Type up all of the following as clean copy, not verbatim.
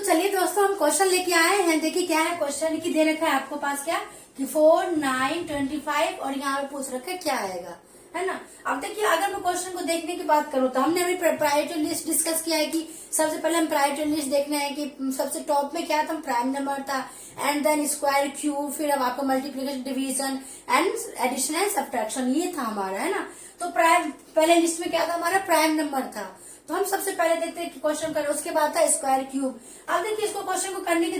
चलिए दोस्तों हम क्वेश्चन लेके आए हैं। देखिए क्या है क्वेश्चन की दे रखा है आपको पास क्या कि 4, 9, 25 और यहाँ पे पूछ रखा है क्या आएगा, है ना। अब देखिए अगर मैं क्वेश्चन को देखने की बात करूँ तो हमने अभी प्रायोरिटी लिस्ट डिस्कस किया है कि सबसे पहले हम प्रायोरिटी लिस्ट देखना है कि सबसे टॉप में क्या था, प्राइम नंबर था एंड देन स्क्वायर क्यूब, फिर अब आपको multiplication division and addition and subtraction, ये था हमारा, है ना। तो पहले लिस्ट में क्या था हमारा, प्राइम नंबर था। तो हम सबसे पहले देखते हैं कि क्वेश्चन कर, उसके बाद था स्क्वायर क्यूब। अब देखिए इसको क्वेश्चन को करने के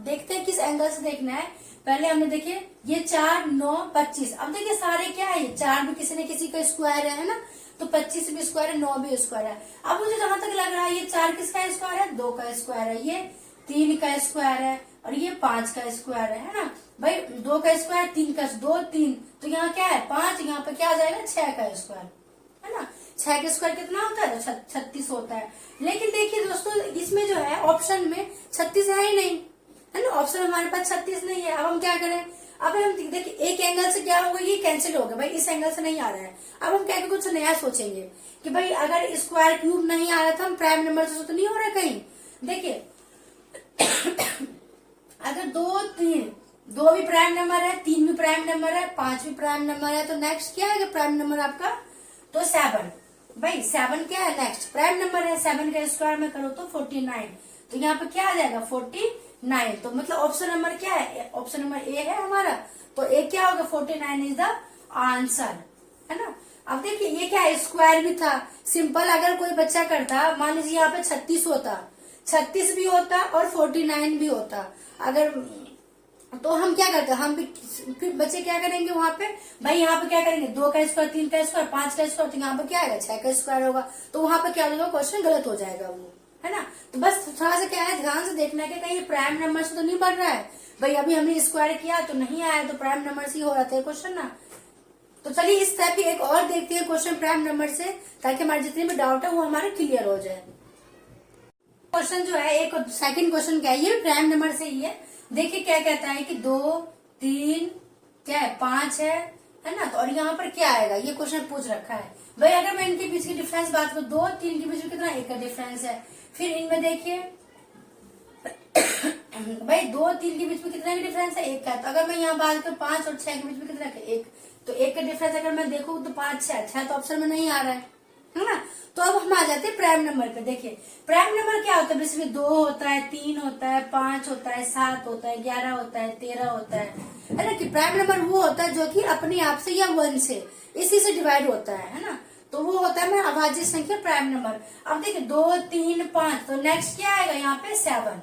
देखते हैं किस एंगल से देखना है। पहले हमने देखिए ये 4, 9, 25। अब देखिए सारे क्या है, ये 4 भी किसी न किसी का स्क्वायर है ना, तो 25 भी स्क्वायर है, 9 भी स्क्वायर है। अब मुझे जहां तक लग रहा है ये 4 किसका स्क्वायर है, 2 का स्क्वायर है, ये 3 का स्क्वायर है और ये 5 का स्क्वायर है ना। भाई 2 का स्क्वायर, 3 का 2, 3, तो यहाँ क्या है 5, यहाँ पे क्या आ जाएगा 6 का स्क्वायर, है ना। 6 का स्क्वायर कितना होता है, 36 होता है। लेकिन देखिए दोस्तों इसमें जो है ऑप्शन में 36 है ही नहीं, है ना। ऑप्शन हमारे पास 36 नहीं है। अब हम क्या करें, अब हम देखिए एक एंगल से क्या होगा, ये कैंसिल हो गया, भाई इस एंगल से नहीं आ रहा है। अब हम क्या कुछ नया सोचेंगे कि भाई अगर स्क्वायर क्यूब नहीं आ रहा था, हम प्राइम नंबर से तो नहीं हो रहा है कहीं। देखिए अगर 2, 3, 2 भी प्राइम नंबर है, 3 भी प्राइम नंबर है, 5 भी प्राइम नंबर है, तो नेक्स्ट क्या है प्राइम नंबर आपका, तो 7। भाई 7 क्या है नेक्स्ट प्राइम नंबर है, 7 का स्क्वायर में करो तो 49, तो यहाँ पे क्या आ जाएगा 49। तो मतलब ऑप्शन नंबर क्या है, ऑप्शन नंबर ए है हमारा, तो ए क्या होगा 49 इज द आंसर, है ना। अब देखिए ये क्या है, स्क्वायर भी था, सिंपल अगर कोई बच्चा करता, मान लीजिए यहाँ पे 36 होता, 36 भी होता और 49 भी होता, अगर तो हम क्या करते हैं, हम भी फिर बच्चे क्या करेंगे वहां पे, भाई यहाँ पे क्या करेंगे 2 का स्क्वायर, 3 का स्क्वायर, 5 का स्क्वायर, तो यहाँ पे क्या आएगा 6 का स्क्वायर होगा, तो वहां पे क्या होगा क्वेश्चन गलत हो जाएगा वो, है ना। तो बस थोड़ा सा क्या है ध्यान से देखना है कि कहीं प्राइम नंबर से तो नहीं बढ़ रहा है। भाई अभी हमने स्क्वायर किया तो नहीं आया, तो प्राइम नंबर से ही हो रहा था क्वेश्चन ना। तो चलिए इस टाइप की एक और देखते हैं क्वेश्चन प्राइम नंबर से, ताकि हमारे जितने भी डाउट है वो हमारे क्लियर हो जाए। क्वेश्चन जो है एक सेकंड क्वेश्चन क्या है, ये प्राइम नंबर से ही है। देखिए क्या कहता है कि 2, 3 क्या है 5 है ना। तो और यहाँ पर क्या आएगा, ये क्वेश्चन पूछ रखा है। भाई अगर मैं इनके बीच की डिफरेंस बात करूँ, 2, 3 के बीच में कितना 1 का डिफरेंस है। फिर इनमें देखिए भाई 2, 3 के बीच में कितना का डिफरेंस है, 1 का। तो अगर मैं यहाँ बात करूँ 5 और 6 के बीच में कितना का 1, तो 1 का डिफरेंस अगर मैं देखूँ तो 5, 6 तो ऑप्शन में नहीं आ रहा है ना। तो अब हम आ जाते हैं प्राइम नंबर पे। देखिए प्राइम नंबर क्या होता है, बेसिकली 2 होता है, 3 होता है, 5 होता है, 7 होता है, 11 होता है, 13 होता है ना। कि प्राइम नंबर वो होता है जो कि अपने आप से या 1 से इसी से डिवाइड होता है ना। तो वो होता है मेरा अभाज्य संख्या प्राइम नंबर। अब देखिए 2, 3, 5, तो नेक्स्ट क्या आएगा यहाँ पे 7,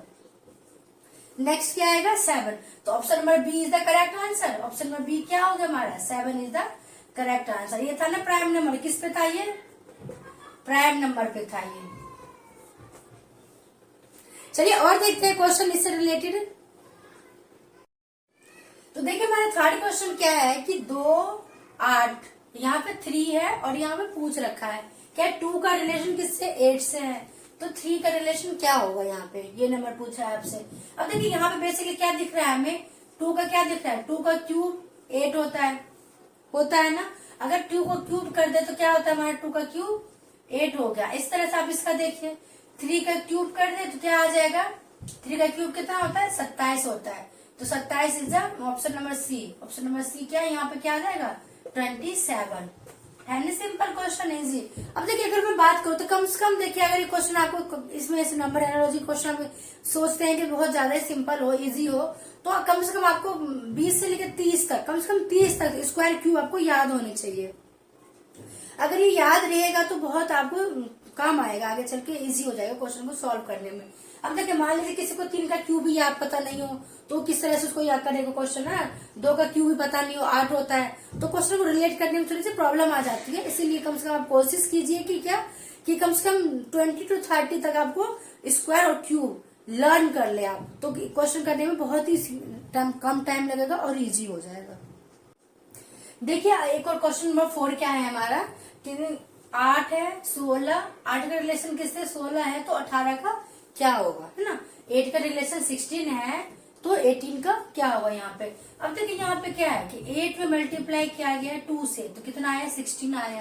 नेक्स्ट क्या आएगा 7। तो option number B is the correct answer. Option number B क्या होगा हमारा 7 इज द करेक्ट आंसर। ये था ना प्राइम नंबर, किस पे था ये, प्राइम नंबर पे था ये। चलिए और देखते हैं क्वेश्चन इससे रिलेटेड। तो देखिए हमारा थर्ड क्वेश्चन क्या है कि 2, 8, यहाँ पे 3 है और यहाँ पे पूछ रखा है क्या 2 का रिलेशन किससे 8 से है, तो 3 का रिलेशन क्या होगा यहाँ पे, ये नंबर पूछा है आपसे। अब देखिए यहाँ पे बेसिकली क्या दिख रहा है हमें, 2 का क्या दिख रहा है, 2 का क्यूब 8 होता है ना। अगर 2 को क्यूब कर दे तो क्या होता है हमारा 2 का क्यूब 8 हो गया। इस तरह से आप इसका देखिए 3 का क्यूब कर दे तो क्या आ जाएगा, 3 का क्यूब कितना होता है 27 होता है, तो 27 is option number C. Option number C क्या है, यहाँ पे क्या आ जाएगा 27 है ना। Simple question easy. अब देखिए अगर मैं बात करूँ तो कम से कम देखिए अगर ये क्वेश्चन आपको इसमें ऐसे नंबर एनालॉजी क्वेश्चन आप सोचते हैं कि बहुत ज्यादा सिंपल हो, इजी हो, तो कम से कम आपको 20 से लेकर 30 तक, कम से कम 30 तक स्क्वायर क्यूब आपको याद होने चाहिए। अगर ये याद रहेगा तो बहुत आपको काम आएगा, आगे चल के इजी हो जाएगा क्वेश्चन को सॉल्व करने में। अब देखिए मान लीजिए किसी को 3 का क्यूब भी याद पता नहीं हो, तो किस तरह से उसको याद करेगा क्वेश्चन है। 2 का क्यूब भी पता नहीं हो, 8 होता है, तो क्वेश्चन को रिलेट करने में थोड़ी सी प्रॉब्लम आ जाती है। इसीलिए कम से कम आप कोशिश कीजिए कि क्या कि कम से कम 20 to 30 तक आपको स्क्वायर और क्यूब लर्न कर ले आप, तो क्वेश्चन करने में बहुत ही कम टाइम लगेगा और इजी हो जाएगा। देखिए एक और क्वेश्चन नंबर 4 क्या है हमारा कि 8 है, 16, 8 का रिलेशन किससे 16 है, तो 18 का क्या होगा, है ना। 8 का रिलेशन 16 है, तो 18 का क्या होगा यहाँ पे। अब देखिए यहाँ पे क्या है कि 8 में मल्टीप्लाई किया गया 2 से, तो कितना आया 16 आया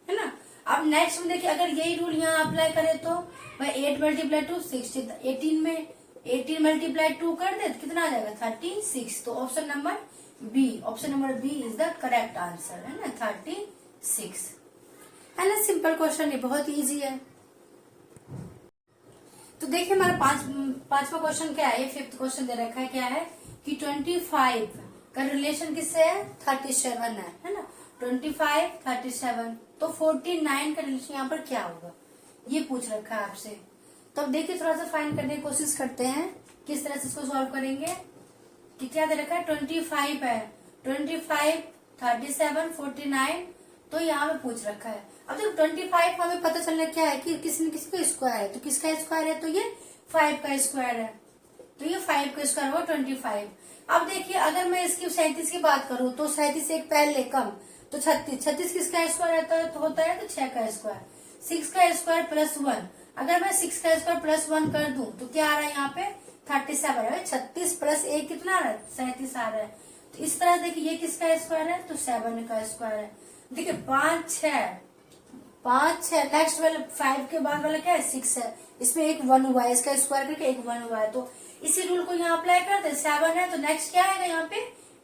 है ना। अब नेक्स्ट में देखिए, अगर यही रूल यहाँ अप्लाई करें तो भाई 8 मल्टीप्लाई 2 16, 18 में 18 मल्टीप्लाई 2 कर दे तो कितना आ जाएगा 36। तो option number B is the correct answer, है ना, 36, है ना। सिंपल क्वेश्चन है, बहुत इजी है। तो देखिए हमारा पांचवा क्वेश्चन क्या है, ये 5th क्वेश्चन दे रखा है, क्या है कि 25 का रिलेशन किससे है, 37 है ना। 25 37, तो 49 का रिलेशन यहाँ पर क्या होगा, ये पूछ रखा है आपसे। तो अब देखिए थोड़ा सा फाइंड करने की कोशिश करते हैं, किस तरह से इसको सॉल्व करेंगे। कि क्या दे रखा है, 25 है, 25 37 49, तो यहाँ पे पूछ रखा है। अब देखो 25 हमें पता चलना क्या है कि किसी न किसी का स्क्वायर है, तो किसका स्क्वायर है, तो ये 5 का स्क्वायर है, तो ये 5 का स्क्वायर होगा 25। अब देखिए अगर मैं इसकी 37 की बात करूं तो 37 एक पहले कम, तो 36 किसका स्क्वायर रहता है, तो होता है तो 6 का स्क्वायर, 6 का स्क्वायर प्लस 1। अगर मैं 6 का स्क्वायर प्लस 1 कर दूं तो क्या आ रहा है यहाँ पे 37 है, 36 प्लस 1 कितना आ रहा है 37 आ रहा है। तो इस तरह देखिए ये किसका स्क्वायर है, तो 7 का स्क्वायर है। देखिए 5 6 नेक्स्ट वाला 5 के बाद वाला क्या है 6 है, इसमें एक 1 हुआ है, इसका स्क्वायर करके एक 1 हुआ है, तो इसी रूल को यहाँ अप्लाई करते हैं। 7 है तो नेक्स्ट क्या आएगा यहाँ पे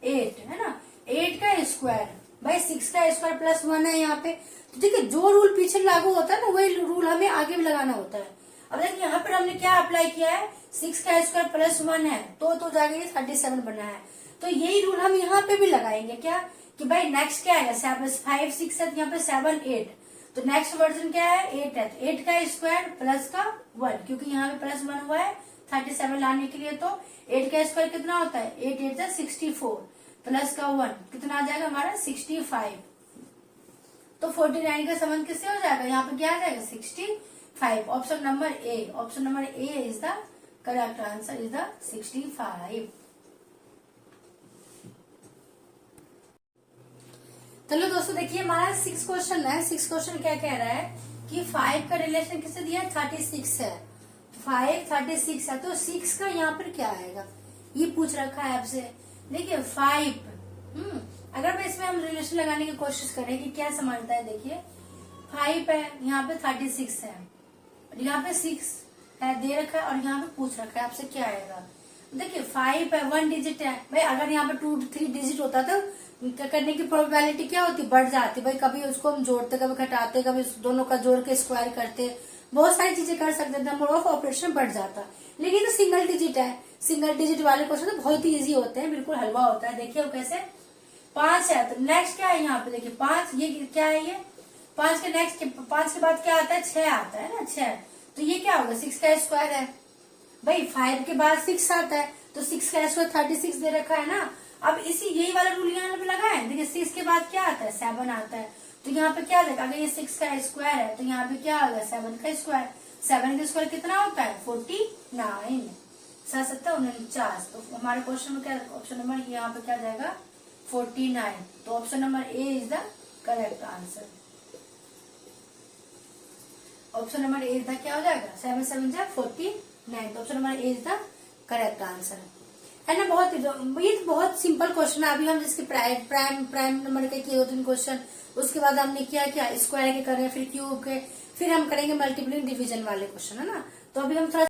8, है ना, 8 का स्क्वायर भाई 6 का स्क्वायर प्लस 1 है यहाँ पे। तो देखिए जो रूल पीछे लागू होता है ना वही रूल हमें आगे भी लगाना होता है। अब देखिए यहाँ पर हमने क्या अप्लाई किया है, 6 का स्क्वायर प्लस 1 है, तो जाके ये 37 बना है, तो यही रूल हम यहाँ पे भी लगाएंगे क्या कि भाई नेक्स्ट क्या आएगा 7 5 6 है, यहाँ पे 7 8, तो नेक्स्ट वर्जन क्या है 8 है, तो 8 का स्क्वायर प्लस का 1, क्योंकि यहाँ पे प्लस 1 हुआ है 37 लाने के लिए, तो 8 का स्क्वायर कितना होता है 8 8 64 प्लस का 1 कितना आ जाएगा हमारा 65। तो 49 का संबंध किससे हो जाएगा, यहाँ पे क्या आ जाएगा 65। Option number A is the correct answer, is the 65। चलो दोस्तों देखिए हमारा 6 क्वेश्चन है। 6 क्वेश्चन क्या कह रहा है कि 5 का रिलेशन किससे दिया है 36 है, 5 36 है, तो 6 का यहाँ पर क्या आएगा ये पूछ रखा है आपसे। देखिए 5 अगर मैं इसमें हम रिलेशन लगाने की कोशिश करें कि क्या समानता है, देखिए 5 है, यहाँ पे 36 है, यहाँ पे 6 है दे रखा है, और यहाँ पे पूछ रखा है आपसे क्या आएगा। देखिए 5 है 1 डिजिट है भाई, अगर यहाँ पे 2 3 डिजिट होता तो करने की प्रोबेबिलिटी क्या होती बढ़ जाती भाई, कभी उसको हम जोड़ते कभी घटाते कभी दोनों का जोड़ के स्क्वायर करते, बहुत सारी चीजें कर सकते थे, नंबर ऑफ ऑपरेशन बढ़ जाता। लेकिन तो सिंगल डिजिट है, सिंगल डिजिट वाले क्वेश्चन तो बहुत ही इजी होते हैं, बिल्कुल हलवा होता है। देखिए वो कैसे 5 है, तो नेक्स्ट क्या है यहाँ पे देखिए 5, ये क्या है ये 5 के नेक्स्ट 5 के बाद क्या आता है 6 आता है ना 6, तो ये क्या होगा 6 का स्क्वायर है भाई, 5 के बाद 6 आता है, तो 6 का स्क्वायर 36 दे रखा है ना। अब इसी यही वाला रूल यहाँ पे लगाए, देखिए 6 के बाद क्या आता है 7 आता है, तो यहाँ पे क्या देखा, अगर ये 6 का स्क्वायर है तो यहाँ पे क्या होगा 7 का स्क्वायर, 7 का स्क्वायर कितना होता है 49, 7 7 49, तो हमारे क्वेश्चन में क्या ऑप्शन नंबर यहाँ पे क्या जाएगा 49, तो option number A is the correct answer. Option number A is the क्या हो जाएगा 7 7 49, तो option number A is the correct answer, है ना। ये तो बहुत सिंपल क्वेश्चन है। अभी हम जिसके प्राइम नंबर के किए 2-3 क्वेश्चन, उसके बाद हमने क्या स्क्वायर के करें, फिर क्यूब के, फिर हम करेंगे मल्टीप्लिंग डिवीजन वाले क्वेश्चन, है ना। तो अभी हम थोड़ा